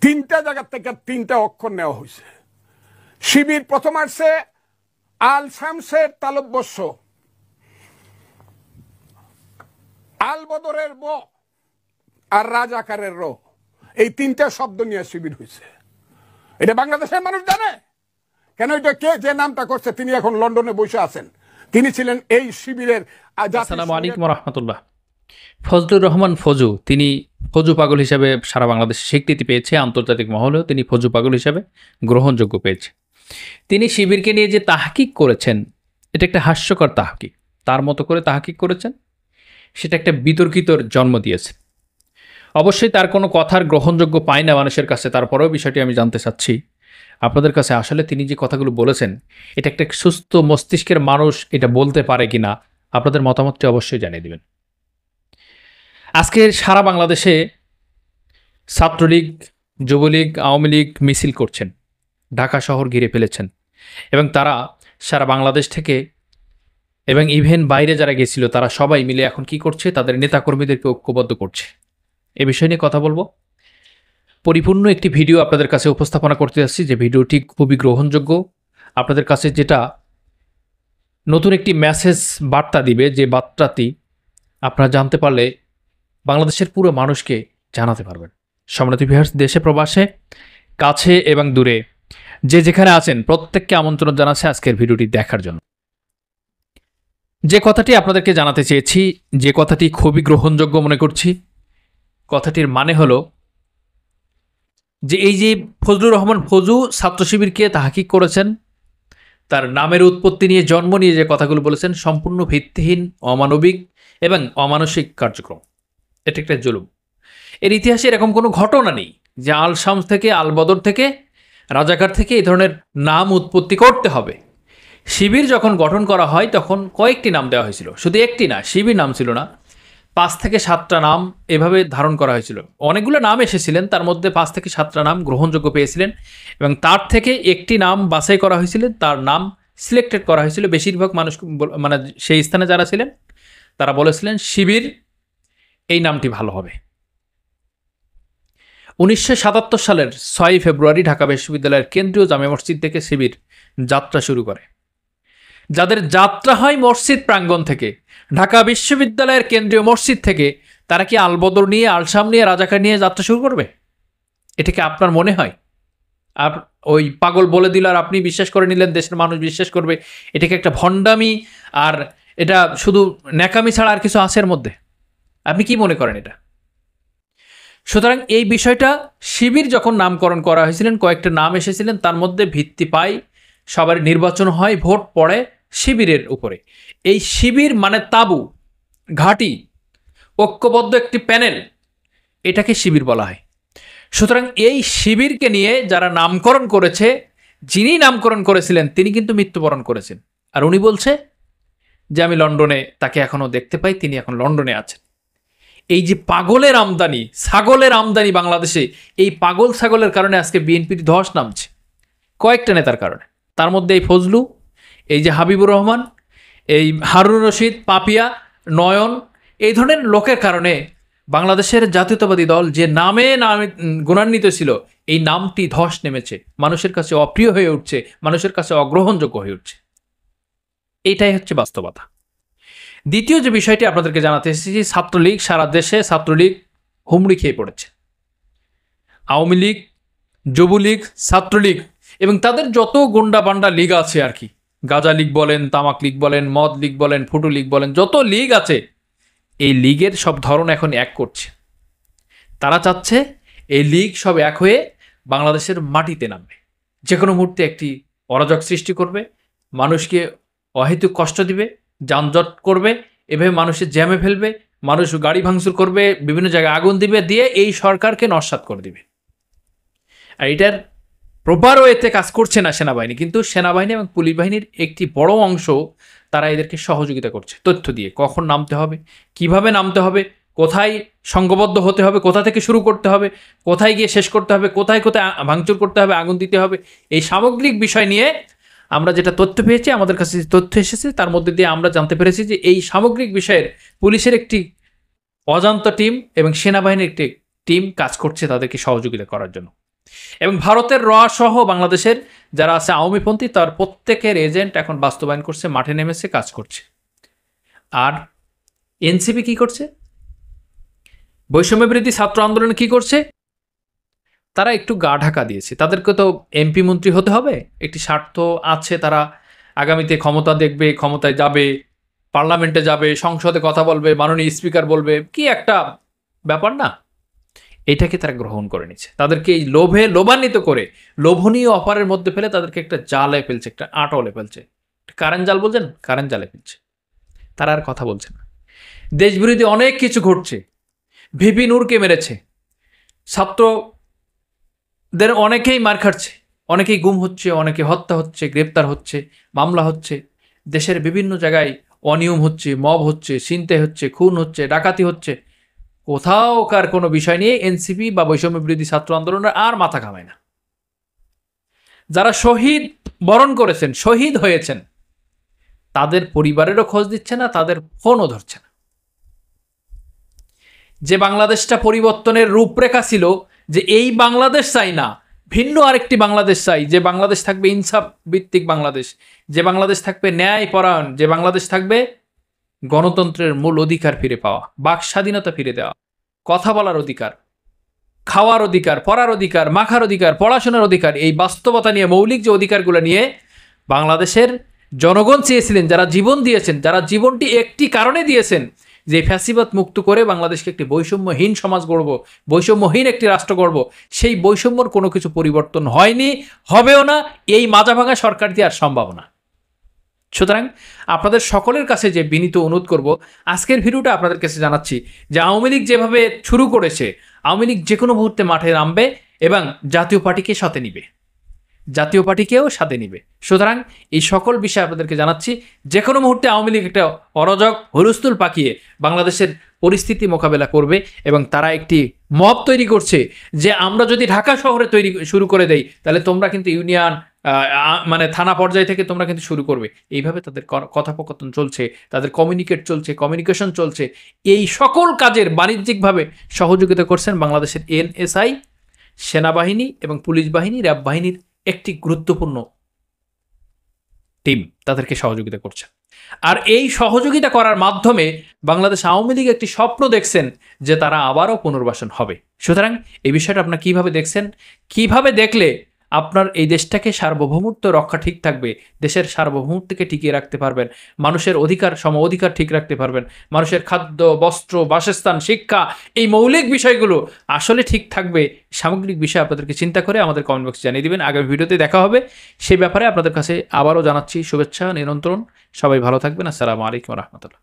তিনটা জায়গা থেকে তিনটা অক্ষর নেওয়া হয়েছে। শিবির প্রথম আসছে আল শামসের তালব্যস্য, আল বদরের ব আর রাজাকারের র, এই তিনটা শব্দ নিয়ে শিবির হয়েছে। এটা বাংলাদেশের মানুষ জানে কেন? এটা কে যে নামটা করছে তিনি এখন লন্ডনে বসে আছেন, তিনি ছিলেন এই শিবিরের। আসসালামু আলাইকুম রহমতুল্লাহ। ফজলুর রহমান ফজু, তিনি ফজু পাগল হিসাবে সারা বাংলাদেশে স্বীকৃতি পেয়েছে, আন্তর্জাতিক মহলেও তিনি ফজু পাগল হিসাবে গ্রহণযোগ্য পেয়েছে। তিনি শিবিরকে নিয়ে যে তাহকিক করেছেন, এটা একটা হাস্যকর তাহকিক। তার মতো করে তাহকিক করেছেন, সেটা একটা বিতর্কিতর জন্ম দিয়েছে। অবশ্যই তার কোনো কথার গ্রহণযোগ্য পায় না মানুষের কাছে, তারপরেও বিষয়টি আমি জানতে চাচ্ছি আপনাদের কাছে, আসলে তিনি যে কথাগুলো বলেছেন এটা একটা সুস্থ মস্তিষ্কের মানুষ এটা বলতে পারে কিনা, আপনাদের মতামতটি অবশ্যই জানিয়ে দেবেন। আজকে সারা বাংলাদেশে ছাত্রলীগ, যুবলীগ, আওয়ামী লীগ মিছিল করছেন, ঢাকা শহর ঘিরে ফেলেছেন, এবং তারা সারা বাংলাদেশ থেকে এবং ইভেন বাইরে যারা গেছিল তারা সবাই মিলে এখন কি করছে, তাদের নেতাকর্মীদেরকে ঐক্যবদ্ধ করছে। এ বিষয় নিয়ে কথা বলবো। পরিপূর্ণ একটি ভিডিও আপনাদের কাছে উপস্থাপনা করতে যাচ্ছি, যে ভিডিওটি খুবই গ্রহণযোগ্য, আপনাদের কাছে যেটা নতুন একটি মেসেজ বার্তা দিবে, যে বার্তাটি আপনারা জানতে পারলে বাংলাদেশের পুরো মানুষকে জানাতে পারবেন। সম্মানিত ভিউয়ার্স, দেশে প্রবাসে, কাছে এবং দূরে যে যেখানে আছেন প্রত্যেককে আমন্ত্রণ জানাচ্ছে আজকের ভিডিওটি দেখার জন্য। যে কথাটি আপনাদেরকে জানাতে চেয়েছি, যে কথাটি খুবই গ্রহণযোগ্য মনে করছি, কথাটির মানে হলো যে এই যে ফজলুর রহমান ফজু ছাত্র শিবিরকে তাহকিক করেছেন, তার নামের উৎপত্তি নিয়ে, জন্ম নিয়ে যে কথাগুলো বলেছেন সম্পূর্ণ ভিত্তিহীন, অমানবিক এবং অমানসিক কার্যক্রম। এটা একটা জুলুম। এর ইতিহাসে এরকম কোনো ঘটনা নেই যে আল শামস থেকে, আল বদর থেকে, রাজাকার থেকে এই ধরনের নাম উৎপত্তি করতে হবে। শিবির যখন গঠন করা হয় তখন কয়েকটি নাম দেওয়া হয়েছিল, শুধু একটি না, শিবির নাম ছিল না, 5 থেকে 7টা নাম এভাবে ধারণ করা হয়েছিল। অনেকগুলো নাম এসেছিলেন, তার মধ্যে 5 থেকে 7টা নাম গ্রহণযোগ্য পেয়েছিলেন, এবং তার থেকে একটি নাম বাছাই করা হয়েছিল, তার নাম সিলেক্টেড করা হয়েছিল। বেশিরভাগ মানুষ, মানে সেই স্থানে যারা ছিলেন তারা বলেছিলেন শিবির এই নামটি ভালো হবে। 1977 সালের 6 ফেব্রুয়ারি ঢাকা বিশ্ববিদ্যালয়ের কেন্দ্রীয় জামে মসজিদ থেকে শিবির যাত্রা শুরু করে। যাদের যাত্রা হয় মসজিদ প্রাঙ্গণ থেকে, ঢাকা বিশ্ববিদ্যালয়ের কেন্দ্রীয় মসজিদ থেকে, তারা কি আলবদর নিয়ে, আলশাম নিয়ে, রাজাকার নিয়ে যাত্রা শুরু করবে? এটাকে আপনার মনে হয়? আর ওই পাগল বলে দিল আর আপনি বিশ্বাস করে নিলেন, দেশের মানুষ বিশ্বাস করবে, এটাকে একটা ভণ্ডামি আর এটা শুধু ন্যাকামি ছাড়া আর কিছু আছে এর মধ্যে? আপনি কি মনে করেন এটা? সুতরাং এই বিষয়টা, শিবির যখন নামকরণ করা হয়েছিলেন, কয়েকটা নাম এসেছিলেন, তার মধ্যে ভিত্তি পাই, সবার নির্বাচন হয়, ভোট পড়ে শিবিরের উপরে। এই শিবির মানে তাবু, ঘাঁটি, ঐক্যবদ্ধ একটি প্যানেল, এটাকে শিবির বলা হয়। সুতরাং এই শিবিরকে নিয়ে যারা নামকরণ করেছে, যিনি নামকরণ করেছিলেন তিনি কিন্তু মৃত্যুবরণ করেছেন, আর উনি বলছে যে আমি লন্ডনে তাকে এখনো দেখতে পাই, তিনি এখন লন্ডনে আছেন। এই যে পাগলের আমদানি, ছাগলের আমদানি বাংলাদেশে, এই পাগল ছাগলের কারণে আজকে বিএনপির ধস নামছে কয়েকটা নেতার কারণে। তার মধ্যে এই ফজলু, এই যে হাবিবুর রহমান, এই হারুন রশিদ, পাপিয়া, নয়ন, এই ধরনের লোকের কারণে বাংলাদেশের জাতীয়তাবাদী দল যে নামে গুণান্বিত ছিল, এই নামটি ধস নেমেছে, মানুষের কাছে অপ্রিয় হয়ে উঠছে, মানুষের কাছে অগ্রহণযোগ্য হয়ে উঠছে। এইটাই হচ্ছে বাস্তবতা। দ্বিতীয় যে বিষয়টি আপনাদেরকে জানাতে এসেছি, ছাত্রলীগ, সারা দেশে ছাত্রলীগ হুমড়ি খেয়ে পড়েছে। আওয়ামী লীগ, যুবলীগ, ছাত্রলীগ এবং তাদের যত গুন্ডা বান্ডা লীগ আছে আর কি, গাজা লীগ বলেন, তামাক লীগ বলেন, মদ লীগ বলেন, ফুটু লীগ বলেন, যত লীগ আছে, এই লীগের সব ধরন এখন এক করছে। তারা চাচ্ছে এই লীগ সব এক হয়ে বাংলাদেশের মাটিতে নামবে, যে কোনো মুহূর্তে একটি অরাজক সৃষ্টি করবে, মানুষকে অহেতুক কষ্ট দিবে, যানজট করবে, এভাবে মানুষের জ্যামে ফেলবে, মানুষ গাড়ি ভাঙচুর করবে, বিভিন্ন জায়গায় আগুন দিবে, দিয়ে এই সরকারকে নস্যাৎ করে দিবে। আর এটার প্রপার ওয়েতে কাজ করছে না সেনাবাহিনী, কিন্তু সেনাবাহিনী এবং পুলিশ বাহিনীর একটি বড় অংশ তারা এদেরকে সহযোগিতা করছে তথ্য দিয়ে, কখন নামতে হবে, কিভাবে নামতে হবে, কোথায় সংঘবদ্ধ হতে হবে, কোথা থেকে শুরু করতে হবে, কোথায় গিয়ে শেষ করতে হবে, কোথায় কোথায় ভাঙচুর করতে হবে, আগুন দিতে হবে, এই সামগ্রিক বিষয় নিয়ে আমরা যেটা তথ্য পেয়েছি, আমাদের কাছে যে তথ্য এসেছে তার মধ্যে দিয়ে আমরা জানতে পেরেছি যে এই সামগ্রিক বিষয়ের পুলিশের একটি অজান্ত টিম এবং সেনাবাহিনীর একটি টিম কাজ করছে তাদেরকে সহযোগিতা করার জন্য। এবং ভারতের র সহ বাংলাদেশের যারা আছে আওয়ামীপন্থী তার প্রত্যেকের এজেন্ট এখন বাস্তবায়ন করছে, মাঠে নেমেছে, কাজ করছে। আর এনসিপি কি করছে? বৈষম্য বিরোধী ছাত্র আন্দোলন কি করছে? তারা একটু গা ঢাকা দিয়েছে। তাদেরকে তো এমপি মন্ত্রী হতে হবে, একটি স্বার্থ আছে, তারা আগামীতে ক্ষমতা দেখবে, ক্ষমতায় যাবে, পার্লামেন্টে যাবে, সংসদে কথা বলবে, মাননীয় স্পিকার বলবে, কি একটা ব্যাপার না? এটাকে তারা গ্রহণ করে নিচ্ছে। তাদেরকে এই লোভে লোভান্বিত করে লোভনীয় অফারের মধ্যে ফেলে তাদেরকে একটা জালে ফেলছে, একটা আটলে ফেলছে। কারেন্ট জাল বলছেন, কারেন্ট জালে ফেলছে। তারা আর কথা বলছে না। দেশবিরোধী অনেক কিছু ঘটছে। ভিপি নূরকে মেরেছে, ছাত্রদের অনেকেই মার খাচ্ছে, অনেকেই গুম হচ্ছে, অনেকে হত্যা হচ্ছে, গ্রেপ্তার হচ্ছে, মামলা হচ্ছে, দেশের বিভিন্ন জায়গায় অনিয়ম হচ্ছে, মব হচ্ছে, ছিনতাই হচ্ছে, খুন হচ্ছে, ডাকাতি হচ্ছে। কোথাওকার কোনো বিষয় নিয়ে এনসিপি বা বৈষম্য বিরোধী ছাত্র আন্দোলনের আর মাথা ঘামায় না। যারা শহীদ বরণ করেছেন, শহীদ হয়েছেন, তাদের পরিবারেরও খোঁজ দিচ্ছে না, তাদের ফোনও ধরছে না। যে বাংলাদেশটা পরিবর্তনের রূপরেখা ছিল, যে এই বাংলাদেশ চাই না, ভিন্ন আরেকটি বাংলাদেশ চাই, যে বাংলাদেশ থাকবে ইনসাফ ভিত্তিক বাংলাদেশ, যে বাংলাদেশ থাকবে ন্যায় পরায়ণ, যে বাংলাদেশ থাকবে গণতন্ত্রের মূল অধিকার ফিরে পাওয়া, বাক স্বাধীনতা ফিরে দেওয়া, কথা বলার অধিকার, খাওয়ার অধিকার, পড়ার অধিকার, মাখার অধিকার, পড়াশোনার অধিকার, এই বাস্তবতা নিয়ে, মৌলিক যে অধিকারগুলো নিয়ে বাংলাদেশের জনগণ চেয়েছিলেন, যারা জীবন দিয়েছেন, যারা জীবনটি একটি কারণে দিয়েছেন, যে ফ্যাসিবাদ মুক্ত করে বাংলাদেশকে একটি বৈষম্যহীন সমাজ গড়ব, বৈষম্যহীন একটি রাষ্ট্র গড়ব, সেই বৈষম্যর কোনো কিছু পরিবর্তন হয়নি, হবেও না, এই মাজাভাঙা সরকার দিয়ে আর সম্ভব না। সুতরাং আপনাদের সকলের কাছে যে বিনীত অনুরোধ করব, আজকের ভিডিওটা আপনাদের কাছে জানাচ্ছি যে আওয়ামী লীগ যেভাবে শুরু করেছে, আওয়ামী লীগ যে কোনো মুহূর্তে মাঠে নামবে এবং জাতীয় পার্টিকে সাথে নিবে, জাতীয় পার্টিকেও সাথে নিবে। সুতরাং এই সকল বিষয় আপনাদেরকে জানাচ্ছি, যে কোনো মুহূর্তে আওয়ামী লীগ একটা অরাজক হুলস্থুল পাকিয়ে বাংলাদেশের পরিস্থিতি মোকাবেলা করবে এবং তারা একটি মব তৈরি করছে যে আমরা যদি ঢাকা শহরে তৈরি শুরু করে দেই তাহলে তোমরা কিন্তু ইউনিয়ন মানে থানা পর্যায় থেকে তোমরা কিন্তু শুরু করবে। এইভাবে তাদের কথোপকথন চলছে, তাদের কমিউনিকেশন চলছে। এই সকল কাজের বাণিজ্যিকভাবে সহযোগিতা করছেন বাংলাদেশের এনএসআই, সেনাবাহিনী এবং পুলিশ বাহিনী, র্যাব বাহিনীর একটি গুরুত্বপূর্ণ টিম তাদেরকে সহযোগিতা করছে। আর এই সহযোগিতা করার মাধ্যমে বাংলাদেশ আওয়ামী লীগ একটি স্বপ্ন দেখছেন যে তারা আবারও পুনর্বাসন হবে। সুতরাং এই বিষয়টা আপনারা কিভাবে দেখছেন, কিভাবে দেখলে আপনার এই দেশটাকে সার্বভৌমত্ব রক্ষা ঠিক থাকবে, দেশের সার্বভৌমত্বকে টিকিয়ে রাখতে পারবেন, মানুষের অধিকার সম অধিকার ঠিক রাখতে পারবেন, মানুষের খাদ্য, বস্ত্র, বাসস্থান, শিক্ষা, এই মৌলিক বিষয়গুলো আসলে ঠিক থাকবে, সামগ্রিক বিষয় আপনাদেরকে চিন্তা করে আমাদের কমেন্ট বক্সে জানিয়ে দিবেন। আগামী ভিডিওতে দেখা হবে, সেই ব্যাপারে আপনাদের কাছে আবারও জানাচ্ছি শুভেচ্ছা, নিমন্ত্রণ। সবাই ভালো থাকবেন। আসসালামু আলাইকুম রহমতুল্লাহ।